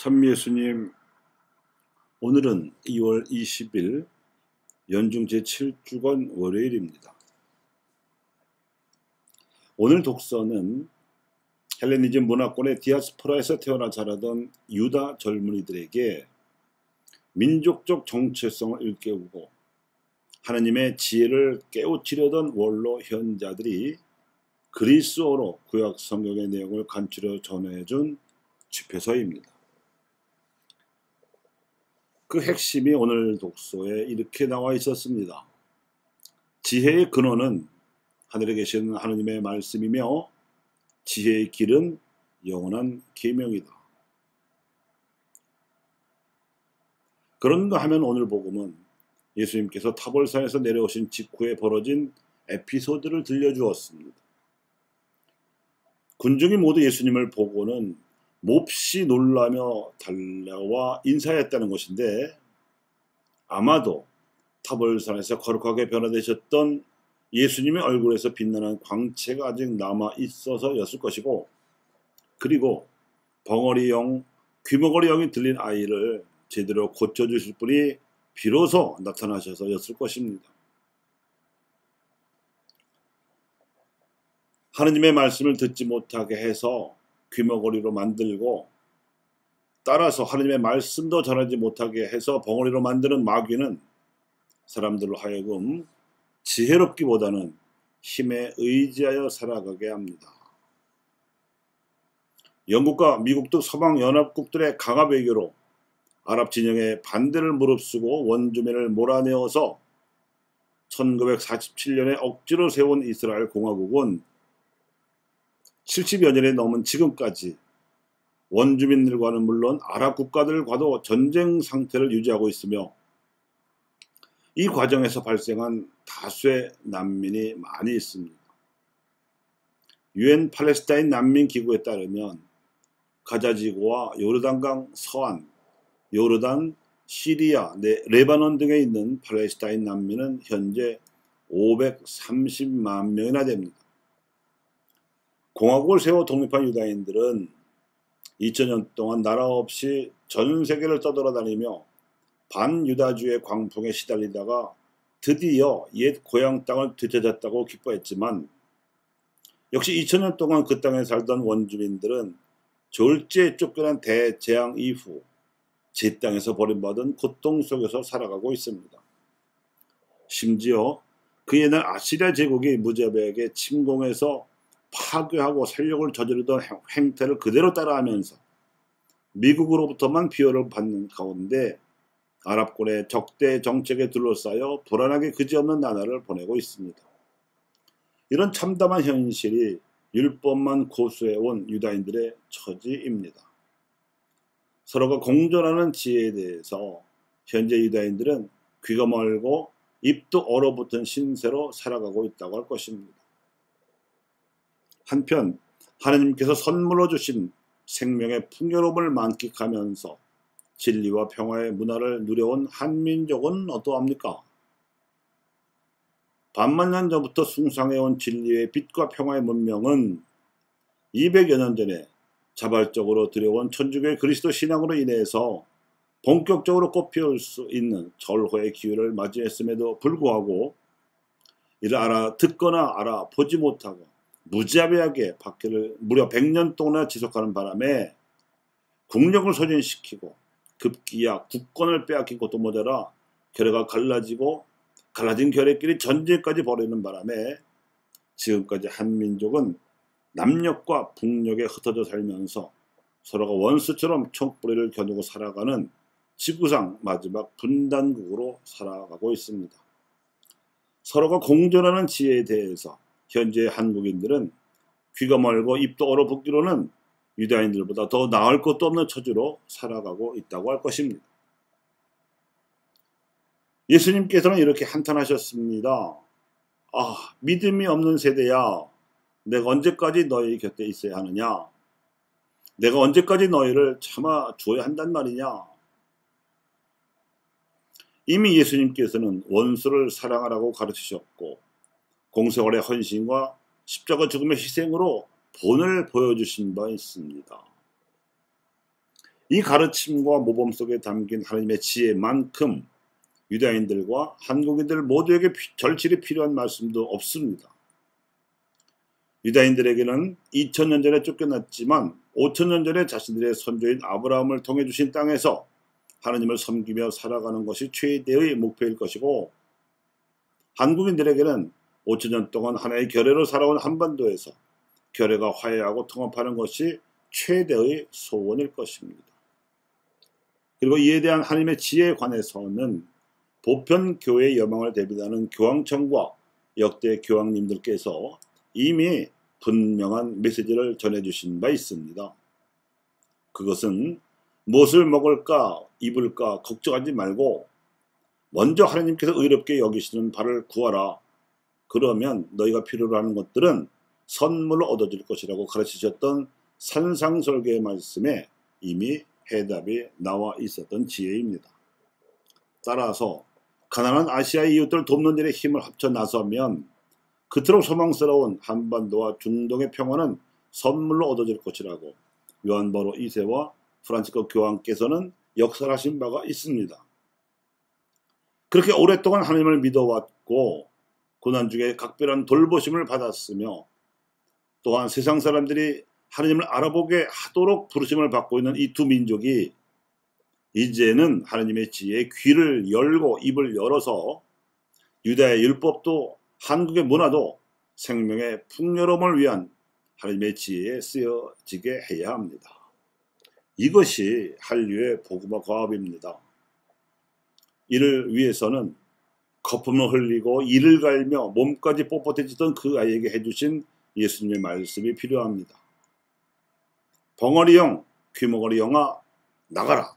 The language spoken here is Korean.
참 예수님, 오늘은 2월 20일 연중 제7주간 월요일입니다. 오늘 독서는 헬레니즘 문화권의 디아스포라에서 태어나 자라던 유다 젊은이들에게 민족적 정체성을 일깨우고 하나님의 지혜를 깨우치려던 원로 현자들이 그리스어로 구약 성경의 내용을 간추려 전해준 집회서입니다. 그 핵심이 오늘 독서에 이렇게 나와 있었습니다. 지혜의 근원은 하늘에 계신 하느님의 말씀이며 지혜의 길은 영원한 계명이다. 그런가 하면 오늘 복음은 예수님께서 타볼산에서 내려오신 직후에 벌어진 에피소드를 들려주었습니다. 군중이 모두 예수님을 보고는 몹시 놀라며 달려와 인사했다는 것인데, 아마도 타볼산에서 거룩하게 변화되셨던 예수님의 얼굴에서 빛나는 광채가 아직 남아 있어서였을 것이고, 그리고 벙어리형, 귀머거리형이 들린 아이를 제대로 고쳐주실 분이 비로소 나타나셔서였을 것입니다. 하느님의 말씀을 듣지 못하게 해서 귀머거리로 만들고, 따라서 하느님의 말씀도 전하지 못하게 해서 벙어리로 만드는 마귀는 사람들로 하여금 지혜롭기보다는 힘에 의지하여 살아가게 합니다. 영국과 미국도 서방연합국들의 강압 외교로 아랍 진영의 반대를 무릅쓰고 원주민을 몰아내어서 1947년에 억지로 세운 이스라엘 공화국은 70여 년이 넘은 지금까지 원주민들과는 물론 아랍 국가들과도 전쟁 상태를 유지하고 있으며, 이 과정에서 발생한 다수의 난민이 많이 있습니다. 유엔 팔레스타인 난민 기구에 따르면 가자지구와 요르단강 서안, 요르단, 시리아, 레바논 등에 있는 팔레스타인 난민은 현재 530만 명이나 됩니다. 공화국을 세워 독립한 유다인들은 2000년 동안 나라 없이 전 세계를 떠돌아다니며 반유다주의 광풍에 시달리다가 드디어 옛 고향 땅을 되찾았다고 기뻐했지만, 역시 2000년 동안 그 땅에 살던 원주민들은 졸지에 쫓겨난 대재앙 이후 제 땅에서 버림받은 고통 속에서 살아가고 있습니다. 심지어 그 옛날 아시리아 제국이 무자비하게 침공해서 파괴하고 살력을 저지르던 행태를 그대로 따라하면서 미국으로부터만 비호를 받는 가운데 아랍권의 적대 정책에 둘러싸여 불안하게 그지없는 나날을 보내고 있습니다. 이런 참담한 현실이 율법만 고수해온 유다인들의 처지입니다. 서로가 공존하는 지혜에 대해서 현재 유다인들은 귀가 멀고 입도 얼어붙은 신세로 살아가고 있다고 할 것입니다. 한편 하나님께서 선물로 주신 생명의 풍요로움을 만끽하면서 진리와 평화의 문화를 누려온 한민족은 어떠합니까? 반만 년 전부터 숭상해온 진리의 빛과 평화의 문명은 200여 년 전에 자발적으로 들여온 천주교의 그리스도 신앙으로 인해서 본격적으로 꽃피울 수 있는 절호의 기회를 맞이했음에도 불구하고, 이를 알아듣거나 알아보지 못하고 무자비하게 박해를 무려 100년 동안 지속하는 바람에 국력을 소진시키고 급기야 국권을 빼앗긴 것도 모자라 결의가 갈라진 결의끼리 전쟁까지 벌이는 바람에 지금까지 한민족은 남녘과 북녘에 흩어져 살면서 서로가 원수처럼 총뿌리를 겨누고 살아가는 지구상 마지막 분단국으로 살아가고 있습니다. 서로가 공존하는 지혜에 대해서 현재 한국인들은 귀가 멀고 입도 얼어붙기로는 유다인들보다 더 나을 것도 없는 처지로 살아가고 있다고 할 것입니다. 예수님께서는 이렇게 한탄하셨습니다. 믿음이 없는 세대야, 내가 언제까지 너희 곁에 있어야 하느냐? 내가 언제까지 너희를 참아 주어야 한단 말이냐? 이미 예수님께서는 원수를 사랑하라고 가르치셨고, 공생활의 헌신과 십자가 죽음의 희생으로 본을 보여주신 바 있습니다. 이 가르침과 모범 속에 담긴 하나님의 지혜만큼 유다인들과 한국인들 모두에게 절실히 필요한 말씀도 없습니다. 유다인들에게는 2000년 전에 쫓겨났지만 5000년 전에 자신들의 선조인 아브라함을 통해 주신 땅에서 하나님을 섬기며 살아가는 것이 최대의 목표일 것이고, 한국인들에게는 5000년 동안 하나의 결례로 살아온 한반도에서 결례가 화해하고 통합하는 것이 최대의 소원일 것입니다. 그리고 이에 대한 하나님의 지혜에 관해서는 보편 교회의 여망을 대변하는 교황청과 역대 교황님들께서 이미 분명한 메시지를 전해주신 바 있습니다. 그것은 무엇을 먹을까 입을까 걱정하지 말고 먼저 하나님께서 의롭게 여기시는 바를 구하라. 그러면 너희가 필요로 하는 것들은 선물로 얻어질 것이라고 가르치셨던 산상설계의 말씀에 이미 해답이 나와 있었던 지혜입니다. 따라서 가난한 아시아의 이웃들 돕는 일에 힘을 합쳐 나서면 그토록 소망스러운 한반도와 중동의 평화는 선물로 얻어질 것이라고 요한 바로 2세와 프란치스코 교황께서는 역설하신 바가 있습니다. 그렇게 오랫동안 하나님을 믿어왔고 고난 중에 각별한 돌보심을 받았으며 또한 세상 사람들이 하나님을 알아보게 하도록 부르심을 받고 있는 이 두 민족이 이제는 하나님의 지혜에 귀를 열고 입을 열어서 유다의 율법도 한국의 문화도 생명의 풍요로움을 위한 하나님의 지혜에 쓰여지게 해야 합니다. 이것이 한류의 복음화 과업입니다. 이를 위해서는 거품을 흘리고 이를 갈며 몸까지 뻣뻣해지던 그 아이에게 해주신 예수님의 말씀이 필요합니다. 벙어리 형, 귀머거리 영아 나가라.